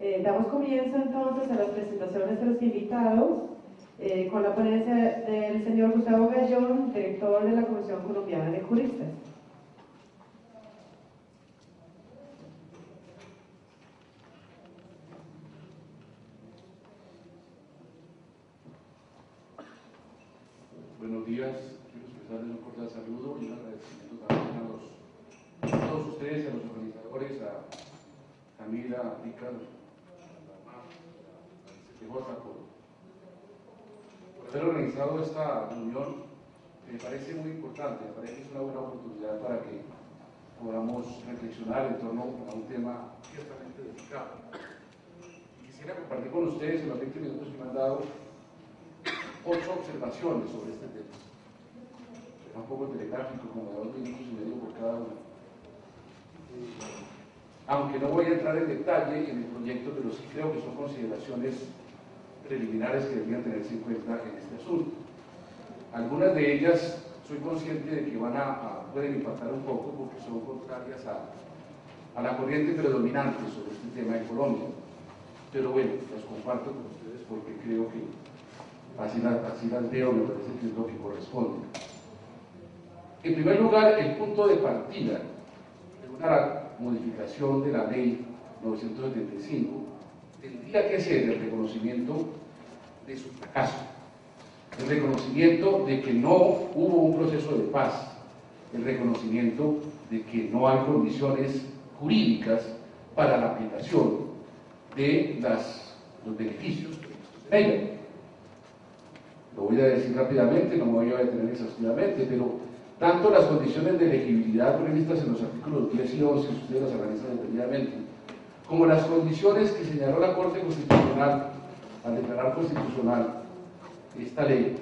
Damos comienzo entonces a las presentaciones de los invitados con la ponencia del señor Gustavo Gallón, director de la Comisión Colombiana de Juristas. Buenos días, quiero expresarles un cordial saludo y un agradecimiento también a todos ustedes, a los organizadores, a Camila, a Ricardo, a CTJ por haber organizado esta reunión, que me parece muy importante, me parece que es una buena oportunidad para que podamos reflexionar en torno a un tema ciertamente delicado. Y quisiera compartir con ustedes en los 20 minutos que me han dado 8 observaciones sobre este tema. Será un poco telegráfico, como de 2 minutos y medio por cada uno. Aunque no voy a entrar en detalle en el proyecto, pero sí creo que son consideraciones preliminares que deberían tenerse en cuenta en este asunto. Algunas de ellas soy consciente de que pueden impactar un poco porque son contrarias a la corriente predominante sobre este tema en Colombia. Pero bueno, las comparto con ustedes porque creo que así las veo, me parece que es lo que corresponde. En primer lugar, el punto de partida de una modificación de la ley 975 tendría que ser el reconocimiento de su fracaso, el reconocimiento de que no hubo un proceso de paz, el reconocimiento de que no hay condiciones jurídicas para la aplicación de los beneficios de ella. Lo voy a decir rápidamente, no me voy a detener exhaustivamente, pero tanto las condiciones de elegibilidad previstas en los artículos 10 y 11, si ustedes las analizan detenidamente, como las condiciones que señaló la Corte Constitucional al declarar constitucional esta ley,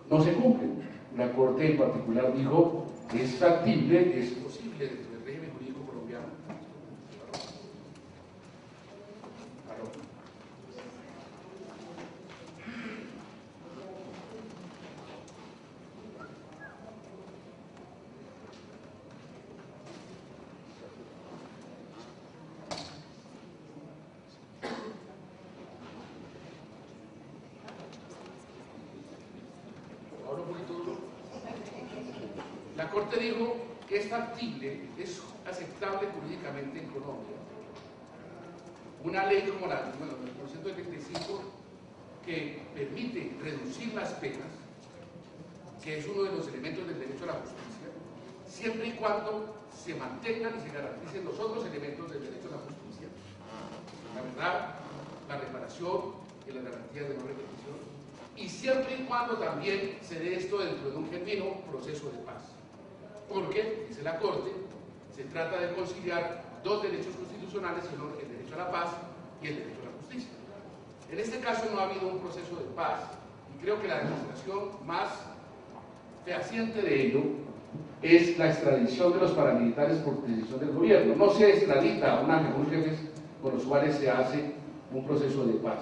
no se cumplen. La Corte en particular dijo que es factible, es posible dentro del régimen jurídico colombiano. La Corte dijo que es factible, es aceptable jurídicamente en Colombia una ley como la 935 que permite reducir las penas, que es uno de los elementos del derecho a la justicia, siempre y cuando se mantengan y se garanticen los otros elementos del derecho a la justicia: la verdad, la reparación y las garantías de no repetición, y siempre y cuando también se dé esto dentro de un genuino proceso de paz. Porque, dice la Corte, se trata de conciliar dos derechos constitucionales, el derecho a la paz y el derecho a la justicia. En este caso no ha habido un proceso de paz, y creo que la demostración más fehaciente de ello es la extradición de los paramilitares por decisión del gobierno. No se extradita a unos jefes con los cuales se hace un proceso de paz.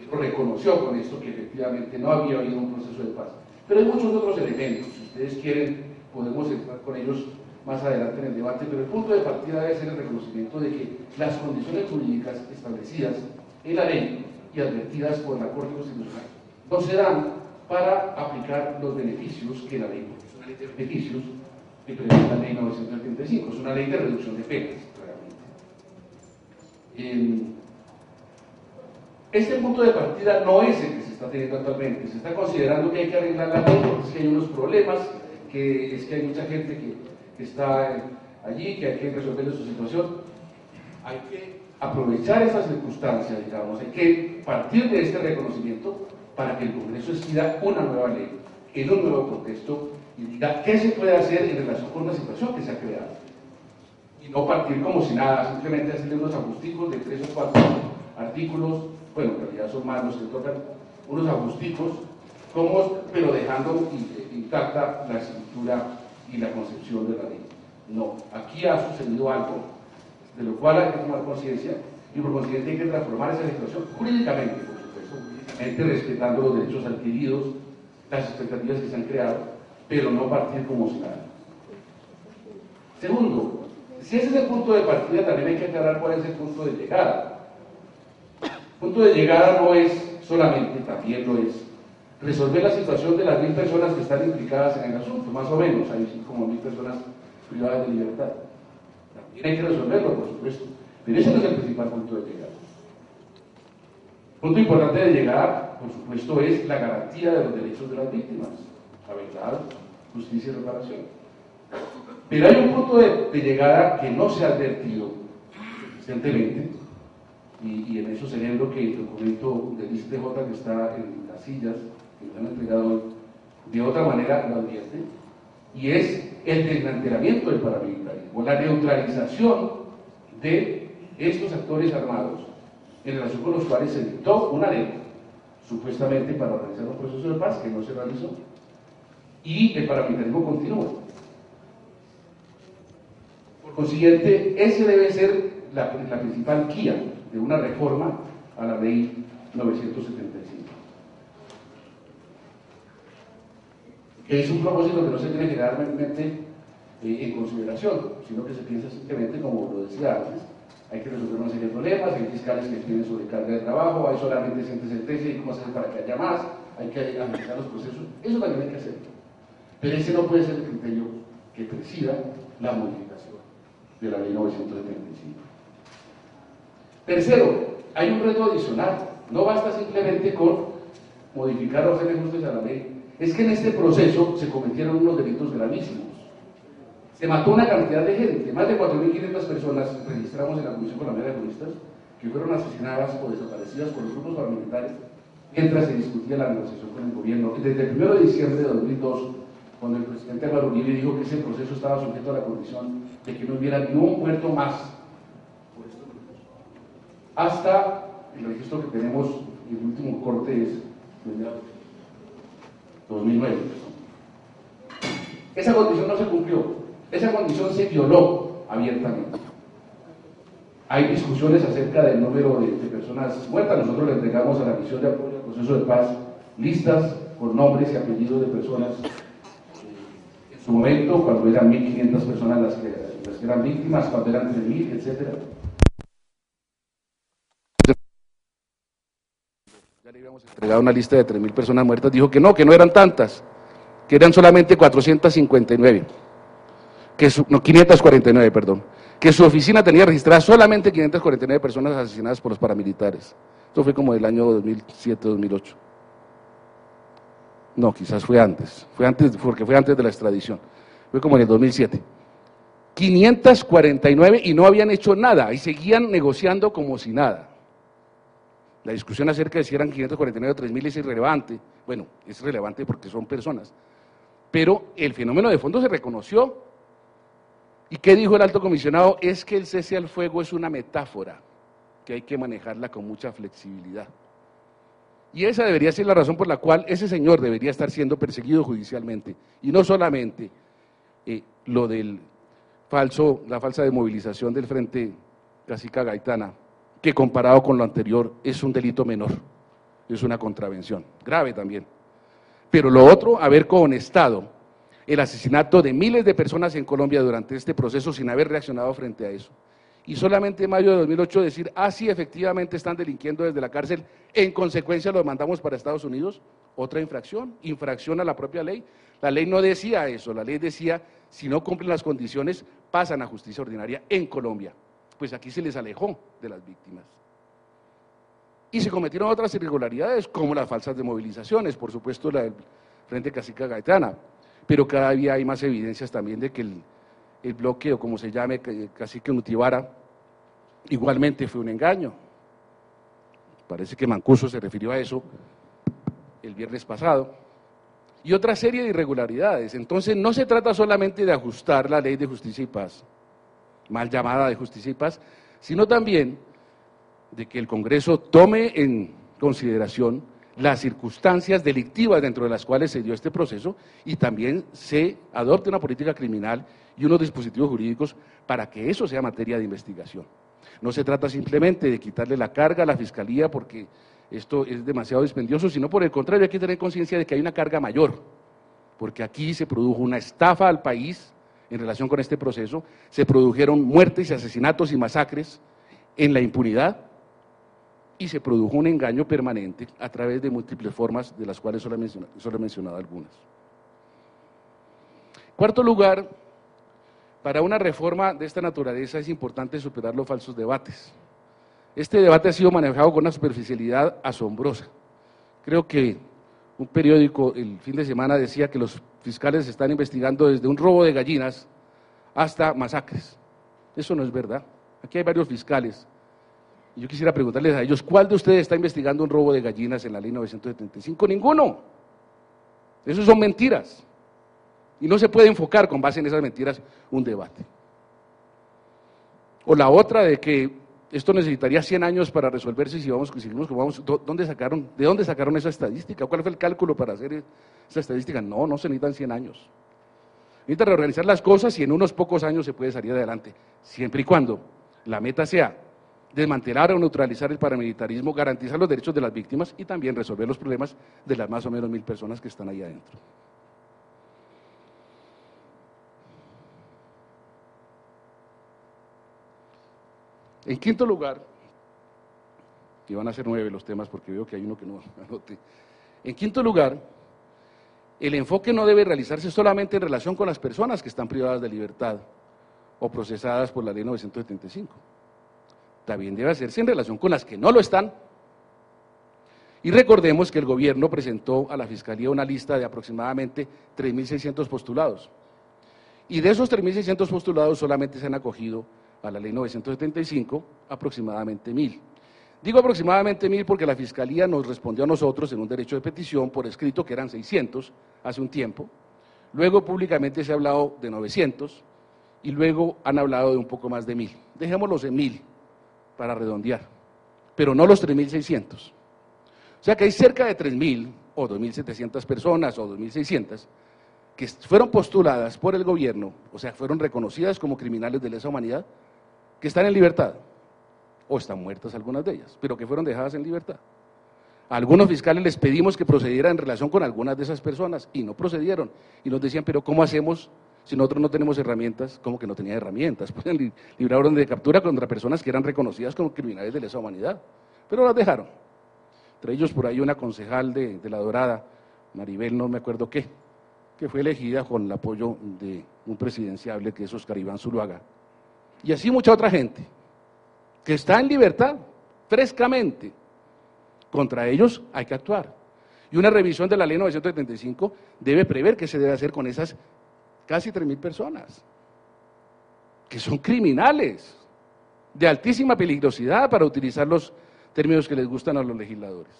El gobierno reconoció con esto que efectivamente no había habido un proceso de paz. Pero hay muchos otros elementos, si ustedes quieren podemos entrar con ellos más adelante en el debate, pero el punto de partida debe ser el reconocimiento de que las condiciones jurídicas establecidas en la ley y advertidas por la Corte Constitucional no se dan para aplicar los beneficios que la ley, es una ley de beneficios que prevé la ley 975, es una ley de reducción de penas, claramente. Este punto de partida no es el que se está teniendo actualmente, se está considerando que hay que arreglar la ley porque es que hay unos problemas, que es que hay mucha gente que está allí, que hay que resolver su situación. Hay que aprovechar esas circunstancias, digamos, hay que partir de este reconocimiento para que el Congreso decida una nueva ley, en un nuevo contexto, y diga qué se puede hacer en relación con la situación que se ha creado. Y no partir como si nada, simplemente hacerle unos ajusticos de 3 o 4 artículos, bueno, en realidad son más los que tocan, unos ajusticos, pero dejando intacta la estructura y la concepción de la ley. No, aquí ha sucedido algo de lo cual hay que tomar conciencia y por consiguiente hay que transformar esa legislación jurídicamente, por supuesto, jurídicamente respetando los derechos adquiridos, las expectativas que se han creado, pero no partir como si nada. Segundo, si ese es el punto de partida, también hay que aclarar cuál es el punto de llegada. El punto de llegada no es solamente, también lo es, resolver la situación de las 1000 personas que están implicadas en el asunto, más o menos, hay como 1000 personas privadas de libertad. También hay que resolverlo, por supuesto, pero ese no es el principal punto de llegada. El punto importante de llegada, por supuesto, es la garantía de los derechos de las víctimas, la verdad, justicia y reparación. Pero hay un punto de llegada que no se ha advertido suficientemente, y en eso celebro que el documento del ICTJ que está en las sillas, que me han entregado hoy, de otra manera lo advierte, y es el desmantelamiento del paramilitarismo, la neutralización de estos actores armados, en relación con los cuales se dictó una ley, supuestamente para organizar un proceso de paz que no se realizó, y el paramilitarismo continúa. Por consiguiente, ese debe ser la principal guía de una reforma a la ley 975. Que es un propósito que no se tiene generalmente en consideración, sino que se piensa simplemente, como lo decía antes, hay que resolver una serie de problemas, hay fiscales que tienen sobrecarga de trabajo, hay solamente 100 sentencias y cómo hacer para que haya más, hay que analizar los procesos, eso también hay que hacer. Pero ese no puede ser el criterio que presida la modificación de la ley 975. Tercero, hay un reto adicional, no basta simplemente con modificar o hacer ajustes a la ley, es que en este proceso se cometieron unos delitos gravísimos. Se mató una cantidad de gente, más de 4.500 personas registramos en la Comisión Colombiana de Juristas que fueron asesinadas o desaparecidas por los grupos paramilitares mientras se discutía la negociación con el gobierno. Desde el 1 de diciembre de 2002, cuando el presidente Álvaro Uribe dijo que ese proceso estaba sujeto a la condición de que no hubiera ni un muerto más por estos grupos, hasta el registro que tenemos, el último corte es 2009. Esa condición no se cumplió. Esa condición se violó abiertamente. Hay discusiones acerca del número de personas muertas. Nosotros le entregamos a la misión de apoyo al proceso de paz listas con nombres y apellidos de personas en su momento, cuando eran 1.500 personas las que eran víctimas, cuando eran 3.000, etc. Ya le habíamos entregado una lista de 3.000 personas muertas. Dijo que no eran tantas, que eran solamente 459. 549, perdón, que su oficina tenía registradas solamente 549 personas asesinadas por los paramilitares. Esto fue como del año 2007-2008. No, quizás fue antes, porque fue antes de la extradición. Fue como en el 2007. 549 y no habían hecho nada, y seguían negociando como si nada. La discusión acerca de si eran 549 o 3.000 es irrelevante. Bueno, es relevante porque son personas. Pero el fenómeno de fondo se reconoció. ¿Y qué dijo el alto comisionado? Es que el cese al fuego es una metáfora, que hay que manejarla con mucha flexibilidad. Y esa debería ser la razón por la cual ese señor debería estar siendo perseguido judicialmente. Y no solamente lo del la falsa desmovilización del Frente Cacica Gaitana, que comparado con lo anterior es un delito menor, es una contravención, grave también. Pero lo otro, haber cohonestado el asesinato de miles de personas en Colombia durante este proceso sin haber reaccionado frente a eso. Y solamente en mayo de 2008 decir, sí, efectivamente están delinquiendo desde la cárcel, en consecuencia los mandamos para Estados Unidos, otra infracción a la propia ley. La ley no decía eso, la ley decía, si no cumplen las condiciones, pasan a justicia ordinaria en Colombia. Pues aquí se les alejó de las víctimas. Y se cometieron otras irregularidades, como las falsas desmovilizaciones, por supuesto la del Frente Cacica Gaitana. Pero cada día hay más evidencias también de que el bloque, o como se llame, Cacique Nutibara, igualmente fue un engaño. Parece que Mancuso se refirió a eso el viernes pasado. Y otra serie de irregularidades. Entonces no se trata solamente de ajustar la ley de justicia y paz, mal llamada de justicia y paz, sino también de que el Congreso tome en consideración las circunstancias delictivas dentro de las cuales se dio este proceso y también se adopte una política criminal y unos dispositivos jurídicos para que eso sea materia de investigación. No se trata simplemente de quitarle la carga a la Fiscalía porque esto es demasiado dispendioso, sino por el contrario hay que tener conciencia de que hay una carga mayor, porque aquí se produjo una estafa al país en relación con este proceso, se produjeron muertes y asesinatos y masacres en la impunidad y se produjo un engaño permanente a través de múltiples formas, de las cuales solo he mencionado algunas. Cuarto lugar, para una reforma de esta naturaleza es importante superar los falsos debates. Este debate ha sido manejado con una superficialidad asombrosa. Creo que un periódico el fin de semana decía que los fiscales están investigando desde un robo de gallinas hasta masacres. Eso no es verdad. Aquí hay varios fiscales. Y yo quisiera preguntarles a ellos, ¿cuál de ustedes está investigando un robo de gallinas en la ley 975? Ninguno. Eso son mentiras. Y no se puede enfocar con base en esas mentiras un debate. O la otra de que esto necesitaría 100 años para resolverse si seguimos como vamos. ¿De dónde sacaron esa estadística? ¿Cuál fue el cálculo para hacer esa estadística? No se necesitan 100 años. Necesita reorganizar las cosas y en unos pocos años se puede salir adelante, siempre y cuando la meta sea desmantelar o neutralizar el paramilitarismo, garantizar los derechos de las víctimas y también resolver los problemas de las más o menos 1000 personas que están ahí adentro. En quinto lugar, y van a ser 9 los temas porque veo que hay uno que no anoté. En quinto lugar, el enfoque no debe realizarse solamente en relación con las personas que están privadas de libertad o procesadas por la ley 975. También debe hacerse en relación con las que no lo están. Y recordemos que el gobierno presentó a la Fiscalía una lista de aproximadamente 3.600 postulados. Y de esos 3.600 postulados solamente se han acogido a la ley 975 aproximadamente 1.000. Digo aproximadamente 1.000 porque la Fiscalía nos respondió a nosotros en un derecho de petición por escrito que eran 600 hace un tiempo, luego públicamente se ha hablado de 900 y luego han hablado de un poco más de 1.000. Dejémoslos en 1.000 para redondear, pero no los 3.600. O sea que hay cerca de 3.000 o 2.700 personas o 2.600 que fueron postuladas por el gobierno, o sea, fueron reconocidas como criminales de lesa humanidad, que están en libertad, o están muertas algunas de ellas, pero que fueron dejadas en libertad. A algunos fiscales les pedimos que procedieran en relación con algunas de esas personas y no procedieron, y nos decían, pero ¿cómo hacemos si nosotros no tenemos herramientas? ¿Cómo que no tenían herramientas? Pueden librar orden de captura contra personas que eran reconocidas como criminales de lesa humanidad, pero las dejaron. Entre ellos por ahí una concejal de La Dorada, Maribel, no me acuerdo qué, que fue elegida con el apoyo de un presidenciable que es Oscar Iván Zuluaga. Y así mucha otra gente, que está en libertad, frescamente. Contra ellos hay que actuar. Y una revisión de la ley 975 debe prever qué se debe hacer con esas casi 3.000 personas, que son criminales, de altísima peligrosidad para utilizar los términos que les gustan a los legisladores.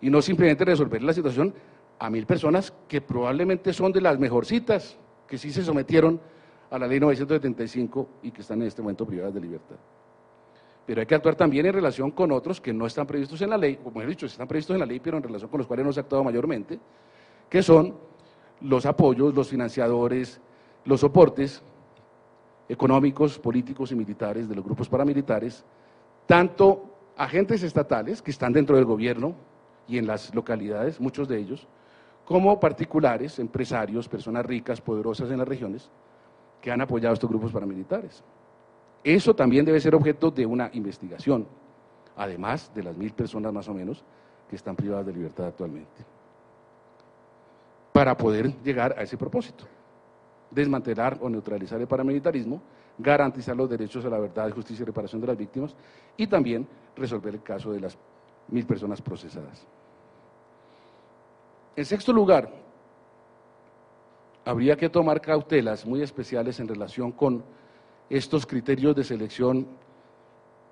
Y no simplemente resolver la situación a 1.000 personas que probablemente son de las mejorcitas, que sí se sometieron a la ley 975 y que están en este momento privadas de libertad. Pero hay que actuar también en relación con otros que no están previstos en la ley, como he dicho, están previstos en la ley, pero en relación con los cuales no se ha actuado mayormente, que son los apoyos, los financiadores, los soportes económicos, políticos y militares de los grupos paramilitares, tanto agentes estatales que están dentro del gobierno y en las localidades, muchos de ellos, como particulares, empresarios, personas ricas, poderosas en las regiones, que han apoyado a estos grupos paramilitares. Eso también debe ser objeto de una investigación, además de las 1.000 personas más o menos que están privadas de libertad actualmente, para poder llegar a ese propósito, desmantelar o neutralizar el paramilitarismo, garantizar los derechos a la verdad, justicia y reparación de las víctimas y también resolver el caso de las 1.000 personas procesadas. En sexto lugar, habría que tomar cautelas muy especiales en relación con estos criterios de selección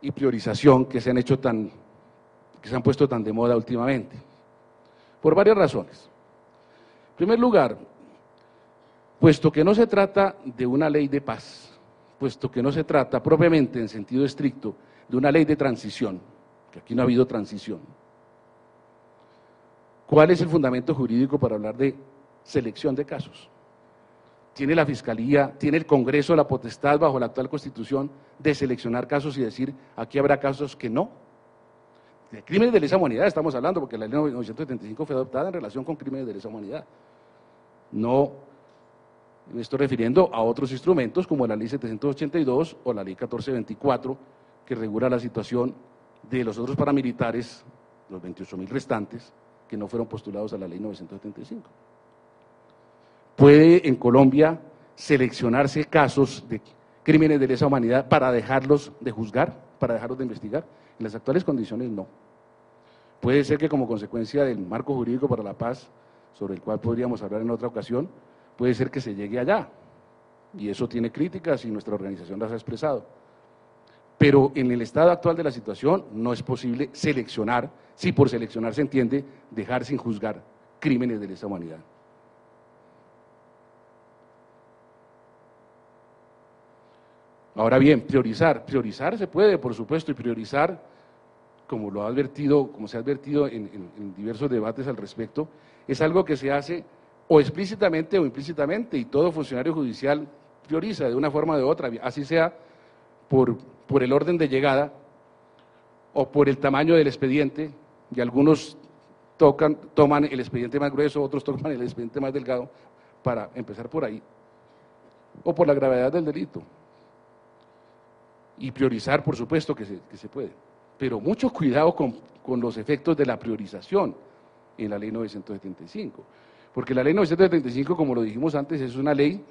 y priorización que se han puesto tan de moda últimamente, por varias razones. En primer lugar, puesto que no se trata de una ley de paz, puesto que no se trata propiamente en sentido estricto de una ley de transición, que aquí no ha habido transición, ¿cuál es el fundamento jurídico para hablar de selección de casos? ¿Tiene la Fiscalía, tiene el Congreso la potestad bajo la actual Constitución de seleccionar casos y decir aquí habrá casos que no? De crímenes de lesa humanidad estamos hablando, porque la ley 975 fue adoptada en relación con crímenes de lesa humanidad. No Me estoy refiriendo a otros instrumentos como la Ley 782 o la Ley 1424, que regula la situación de los otros paramilitares, los 28.000 restantes, que no fueron postulados a la Ley 975. ¿Puede en Colombia seleccionarse casos de crímenes de lesa humanidad para dejarlos de juzgar, para dejarlos de investigar? En las actuales condiciones no. Puede ser que como consecuencia del marco jurídico para la paz, sobre el cual podríamos hablar en otra ocasión, puede ser que se llegue allá, y eso tiene críticas y nuestra organización las ha expresado. Pero en el estado actual de la situación no es posible seleccionar, si por seleccionar se entiende dejar sin juzgar crímenes de lesa humanidad. Ahora bien, priorizar se puede, por supuesto, y priorizar, como lo ha advertido, como se ha advertido en diversos debates al respecto, es algo que se hace o explícitamente o implícitamente, y todo funcionario judicial prioriza de una forma o de otra, así sea por el orden de llegada o por el tamaño del expediente, y algunos toman el expediente más grueso, otros toman el expediente más delgado, para empezar por ahí, o por la gravedad del delito. Y priorizar, por supuesto que se puede, pero mucho cuidado con los efectos de la priorización en la Ley 975, porque la Ley 975, como lo dijimos antes, es una ley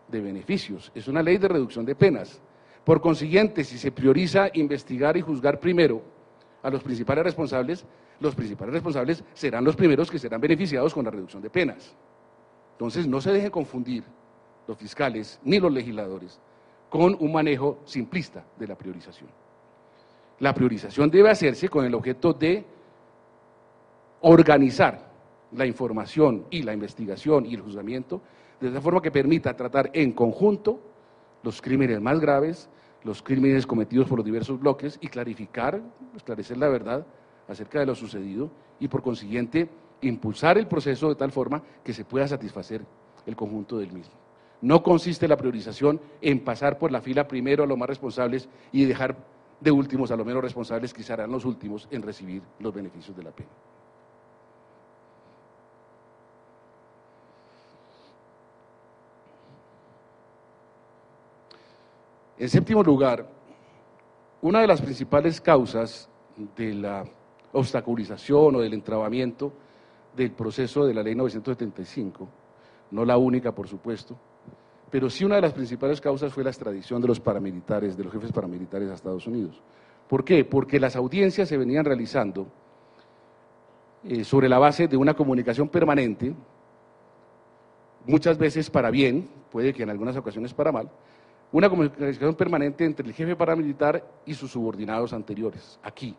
de beneficios, es una ley de reducción de penas. Por consiguiente, si se prioriza investigar y juzgar primero a los principales responsables serán los primeros que serán beneficiados con la reducción de penas. Entonces, no se dejen confundir los fiscales ni los legisladores con un manejo simplista de la priorización. La priorización debe hacerse con el objeto de organizar la información y la investigación y el juzgamiento de esa forma que permita tratar en conjunto los crímenes más graves, los crímenes cometidos por los diversos bloques y esclarecer la verdad acerca de lo sucedido y por consiguiente impulsar el proceso de tal forma que se pueda satisfacer el conjunto del mismo. No consiste la priorización en pasar por la fila primero a los más responsables y dejar de últimos a los menos responsables, que serán los últimos en recibir los beneficios de la pena. En séptimo lugar, una de las principales causas de la obstaculización o del entrabamiento del proceso de la Ley 975, no la única, por supuesto, pero sí una de las principales causas fue la extradición de los paramilitares, de los jefes paramilitares a Estados Unidos. ¿Por qué? Porque las audiencias se venían realizando sobre la base de una comunicación permanente, muchas veces para bien, puede que en algunas ocasiones para mal, una comunicación permanente entre el jefe paramilitar y sus subordinados anteriores, aquí.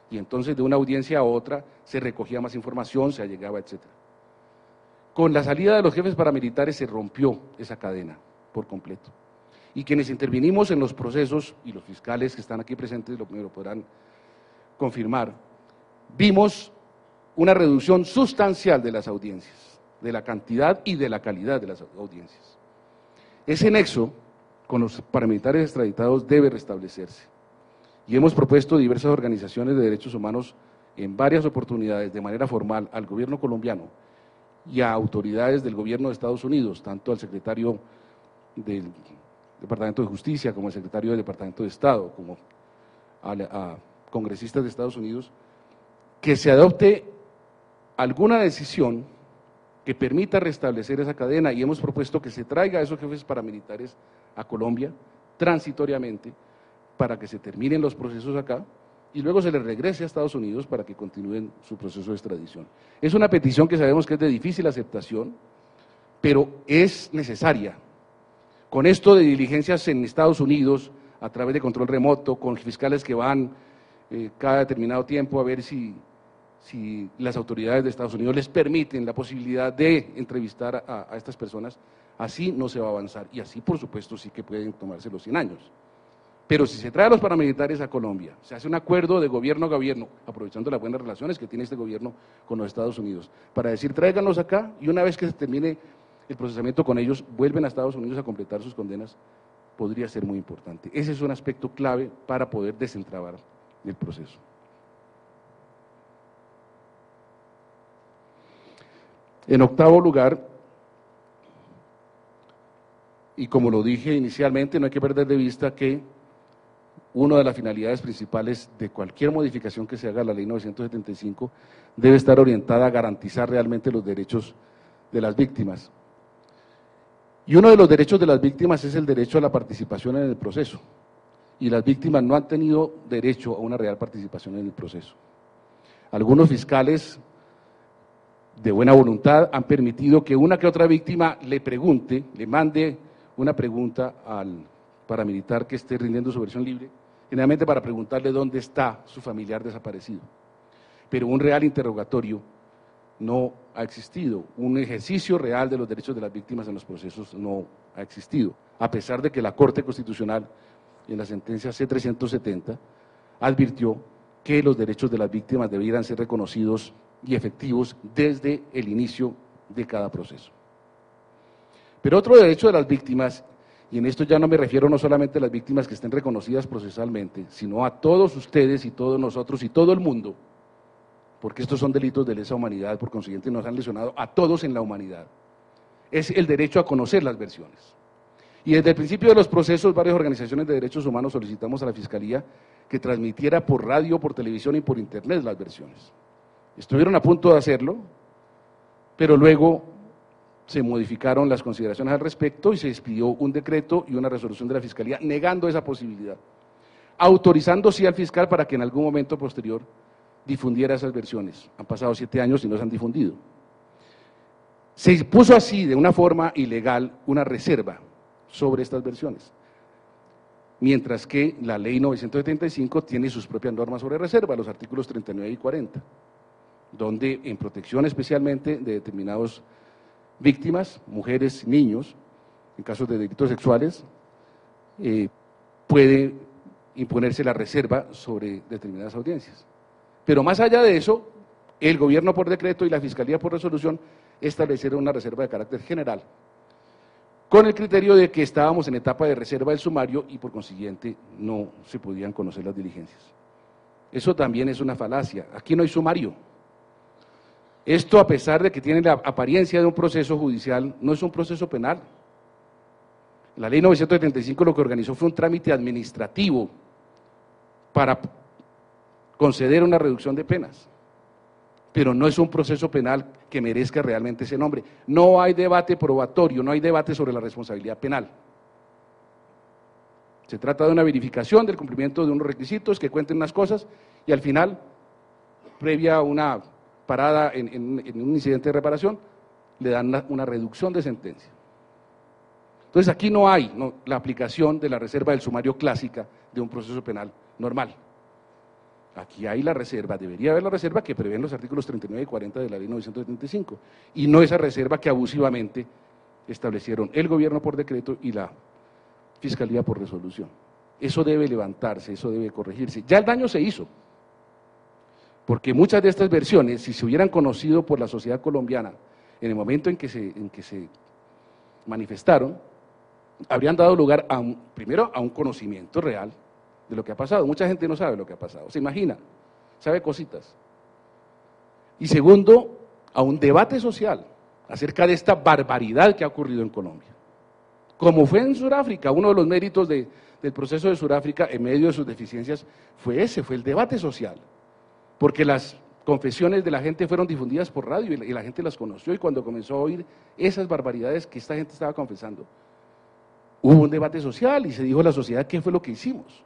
Y entonces de una audiencia a otra se recogía más información, se allegaba, etcétera. Con la salida de los jefes paramilitares se rompió esa cadena por completo. Y quienes intervinimos en los procesos, y los fiscales que están aquí presentes me lo podrán confirmar, vimos una reducción sustancial de las audiencias, de la cantidad y de la calidad de las audiencias. Ese nexo con los paramilitares extraditados debe restablecerse. Y hemos propuesto diversas organizaciones de derechos humanos en varias oportunidades, de manera formal, al gobierno colombiano y a autoridades del gobierno de Estados Unidos, tanto al secretario del Departamento de Justicia como al secretario del Departamento de Estado, como a congresistas de Estados Unidos, que se adopte alguna decisión que permita restablecer esa cadena, y hemos propuesto que se traiga a esos jefes paramilitares a Colombia transitoriamente para que se terminen los procesos acá y luego se les regrese a Estados Unidos para que continúen su proceso de extradición. Es una petición que sabemos que es de difícil aceptación, pero es necesaria. Con esto de diligencias en Estados Unidos, a través de control remoto, con fiscales que van cada determinado tiempo a ver si las autoridades de Estados Unidos les permiten la posibilidad de entrevistar a estas personas, así no se va a avanzar, y así por supuesto sí que pueden tomarse los 100 años. Pero si se trae a los paramilitares a Colombia, se hace un acuerdo de gobierno a gobierno, aprovechando las buenas relaciones que tiene este gobierno con los Estados Unidos, para decir tráiganlos acá y una vez que se termine el procesamiento con ellos, vuelven a Estados Unidos a completar sus condenas, podría ser muy importante. Ese es un aspecto clave para poder desentrabar el proceso. En octavo lugar, y como lo dije inicialmente, no hay que perder de vista que una de las finalidades principales de cualquier modificación que se haga a la Ley 975 debe estar orientada a garantizar realmente los derechos de las víctimas. Y uno de los derechos de las víctimas es el derecho a la participación en el proceso, y las víctimas no han tenido derecho a una real participación en el proceso. Algunos fiscales de buena voluntad han permitido que una que otra víctima le pregunte, le mande una pregunta al paramilitar que esté rindiendo su versión libre, generalmente para preguntarle dónde está su familiar desaparecido. Pero un real interrogatorio no ha existido, un ejercicio real de los derechos de las víctimas en los procesos no ha existido, a pesar de que la Corte Constitucional, en la sentencia C-370, advirtió que los derechos de las víctimas debieran ser reconocidos y efectivos desde el inicio de cada proceso. Pero otro derecho de las víctimas, y en esto ya no me refiero no solamente a las víctimas que estén reconocidas procesalmente, sino a todos ustedes y todos nosotros y todo el mundo, porque estos son delitos de lesa humanidad, por consiguiente nos han lesionado a todos en la humanidad, es el derecho a conocer las versiones. Y desde el principio de los procesos, varias organizaciones de derechos humanos solicitamos a la Fiscalía que transmitiera por radio, por televisión y por internet las versiones. Estuvieron a punto de hacerlo, pero luego se modificaron las consideraciones al respecto y se expidió un decreto y una resolución de la Fiscalía negando esa posibilidad, autorizando sí al fiscal para que en algún momento posterior difundiera esas versiones. Han pasado 7 años y no se han difundido. Se puso así, de una forma ilegal, una reserva sobre estas versiones, mientras que la Ley 975 tiene sus propias normas sobre reserva, los artículos 39 y 40, donde en protección especialmente de determinadas víctimas, mujeres, niños, en casos de delitos sexuales, puede imponerse la reserva sobre determinadas audiencias. Pero más allá de eso, el gobierno por decreto y la Fiscalía por resolución establecieron una reserva de carácter general, con el criterio de que estábamos en etapa de reserva del sumario y por consiguiente no se podían conocer las diligencias. Eso también es una falacia, aquí no hay sumario. Esto, a pesar de que tiene la apariencia de un proceso judicial, no es un proceso penal. La Ley 975 lo que organizó fue un trámite administrativo para conceder una reducción de penas, pero no es un proceso penal que merezca realmente ese nombre. No hay debate probatorio, no hay debate sobre la responsabilidad penal. Se trata de una verificación del cumplimiento de unos requisitos que cuenten unas cosas y al final, previa a una parada en un incidente de reparación, le dan una reducción de sentencia. Entonces aquí no hay la aplicación de la reserva del sumario clásica de un proceso penal normal. Aquí hay la reserva, debería haber la reserva que prevén los artículos 39 y 40 de la Ley 975, y no esa reserva que abusivamente establecieron el gobierno por decreto y la Fiscalía por resolución. Eso debe levantarse, eso debe corregirse. Ya el daño se hizo, porque muchas de estas versiones, si se hubieran conocido por la sociedad colombiana en el momento en que se manifestaron, habrían dado lugar primero a un conocimiento real de lo que ha pasado. Mucha gente no sabe lo que ha pasado, se imagina, sabe cositas. Y segundo, a un debate social acerca de esta barbaridad que ha ocurrido en Colombia. Como fue en Sudáfrica, uno de los méritos del proceso de Sudáfrica, en medio de sus deficiencias, fue el debate social, porque las confesiones de la gente fueron difundidas por radio y la gente las conoció, y cuando comenzó a oír esas barbaridades que esta gente estaba confesando, hubo un debate social y se dijo a la sociedad qué fue lo que hicimos.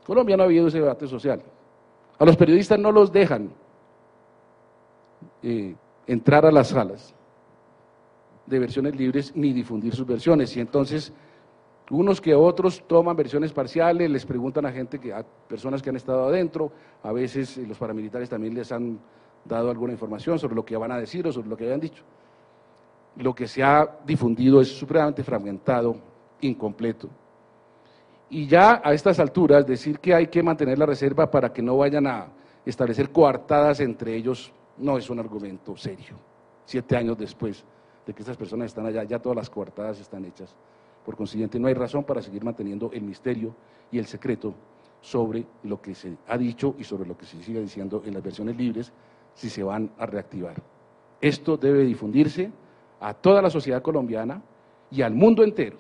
Colombia no ha habido ese debate social. A los periodistas no los dejan entrar a las salas de versiones libres ni difundir sus versiones, y entonces unos que otros toman versiones parciales, les preguntan a a personas que han estado adentro, a veces los paramilitares también les han dado alguna información sobre lo que van a decir o sobre lo que habían dicho. Lo que se ha difundido es supremamente fragmentado, incompleto. Y ya a estas alturas decir que hay que mantener la reserva para que no vayan a establecer coartadas entre ellos no es un argumento serio. 7 años después de que estas personas están allá, ya todas las coartadas están hechas. Por consiguiente, no hay razón para seguir manteniendo el misterio y el secreto sobre lo que se ha dicho y sobre lo que se sigue diciendo en las versiones libres, si se van a reactivar. Esto debe difundirse a toda la sociedad colombiana y al mundo entero,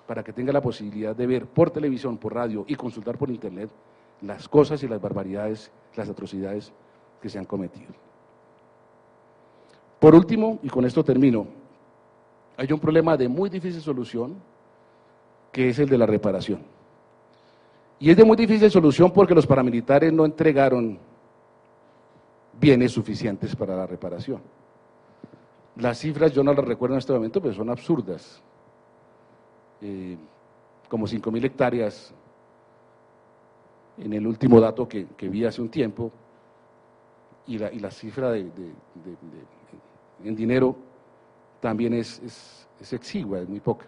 para que tenga la posibilidad de ver por televisión, por radio y consultar por internet las cosas y las barbaridades, las atrocidades que se han cometido. Por último, y con esto termino, hay un problema de muy difícil solución, que es el de la reparación. Y es de muy difícil solución porque los paramilitares no entregaron bienes suficientes para la reparación. Las cifras yo no las recuerdo en este momento, pero son absurdas. Como 5.000 hectáreas en el último dato que vi hace un tiempo, y la cifra en dinero también es exigua, es muy poca.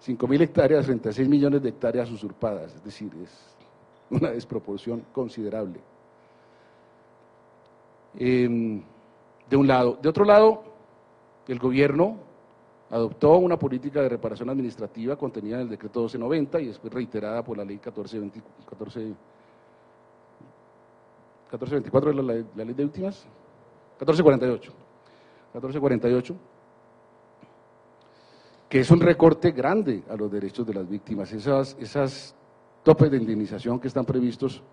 5.000 hectáreas frente a 6 millones de hectáreas usurpadas, es decir, es una desproporción considerable. De un lado. De otro lado, el gobierno adoptó una política de reparación administrativa contenida en el decreto 1290 y después reiterada por la ley 1424 es la ley de víctimas, 1448, que es un recorte grande a los derechos de las víctimas. Esas topes de indemnización que están previstos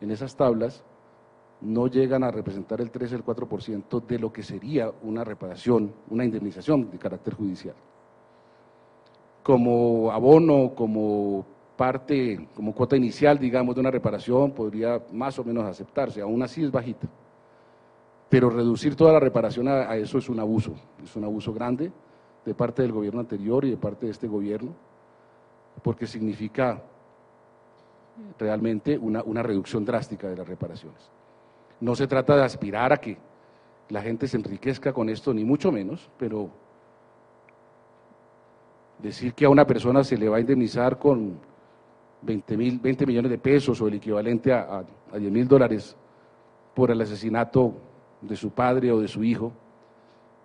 en esas tablas no llegan a representar el 3 o el 4% de lo que sería una reparación, una indemnización de carácter judicial. Como abono, como parte, como cuota inicial, digamos, de una reparación, podría más o menos aceptarse, aún así es bajita. Pero reducir toda la reparación a eso es un abuso grande de parte del gobierno anterior y de parte de este gobierno, porque significa realmente una reducción drástica de las reparaciones. No se trata de aspirar a que la gente se enriquezca con esto, ni mucho menos, pero decir que a una persona se le va a indemnizar con 20 millones de pesos o el equivalente a $10.000 por el asesinato de su padre o de su hijo,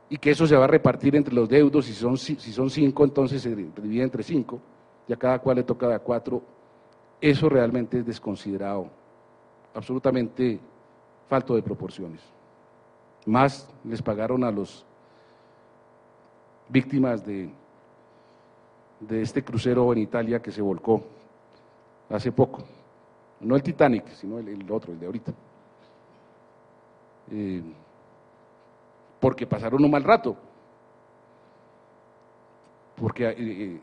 y que eso se va a repartir entre los deudos, si son 5, entonces se divide entre 5, y a cada cual le toca de a 4, eso realmente es desconsiderado, absolutamente falto de proporciones. Más les pagaron a los víctimas de este crucero en Italia que se volcó hace poco, no el Titanic, sino el otro, el de ahorita, porque pasaron un mal rato, porque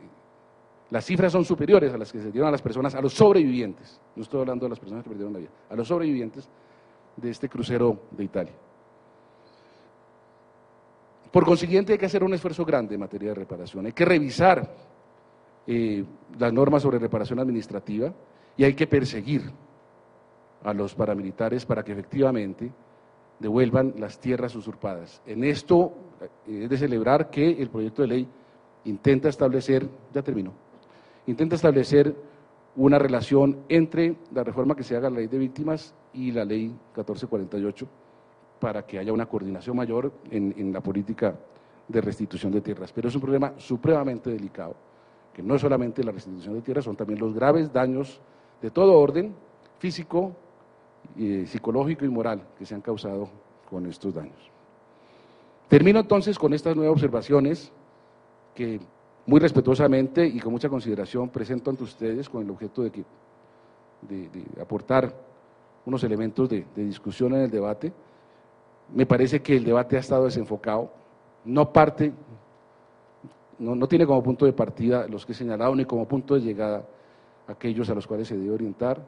las cifras son superiores a las que se dieron a las personas, a los sobrevivientes, no estoy hablando de las personas que perdieron la vida, a los sobrevivientes de este crucero de Italia. Por consiguiente, hay que hacer un esfuerzo grande en materia de reparación, hay que revisar las normas sobre reparación administrativa y hay que perseguir a los paramilitares para que efectivamente devuelvan las tierras usurpadas. En esto es de celebrar que el proyecto de ley intenta establecer una relación entre la reforma que se haga a la ley de víctimas y la ley 1448 para que haya una coordinación mayor en la política de restitución de tierras. Pero es un problema supremamente delicado, que no es solamente la restitución de tierras, son también los graves daños de todo orden, físico, psicológico y moral, que se han causado con estos daños. Termino entonces con estas 9 observaciones que muy respetuosamente y con mucha consideración presento ante ustedes con el objeto de aportar unos elementos de discusión en el debate. Me parece que el debate ha estado desenfocado, no tiene como punto de partida los que he señalado, ni como punto de llegada aquellos a los cuales se debe orientar,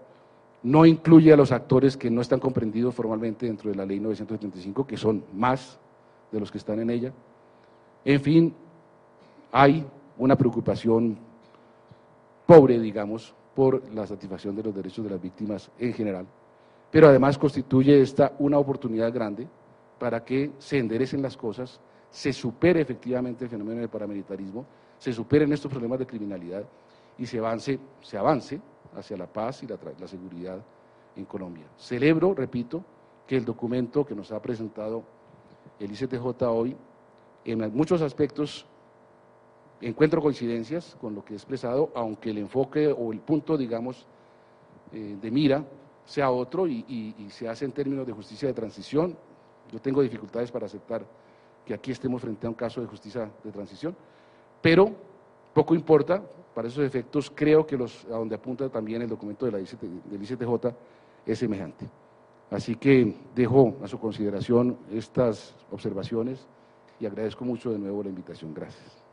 no incluye a los actores que no están comprendidos formalmente dentro de la ley 975, que son más de los que están en ella. En fin, hay una preocupación pobre, digamos, por la satisfacción de los derechos de las víctimas en general, pero además constituye esta una oportunidad grande para que se enderecen las cosas, se supere efectivamente el fenómeno del paramilitarismo, se superen estos problemas de criminalidad y se avance hacia la paz y la seguridad en Colombia. Celebro, repito, que el documento que nos ha presentado el ICTJ hoy, en muchos aspectos encuentro coincidencias con lo que he expresado, aunque el enfoque o el punto, digamos, de mira sea otro y se hace en términos de justicia de transición. Yo tengo dificultades para aceptar que aquí estemos frente a un caso de justicia de transición, pero poco importa, para esos efectos creo que a donde apunta también el documento de del ICTJ es semejante. Así que dejo a su consideración estas observaciones y agradezco mucho de nuevo la invitación. Gracias.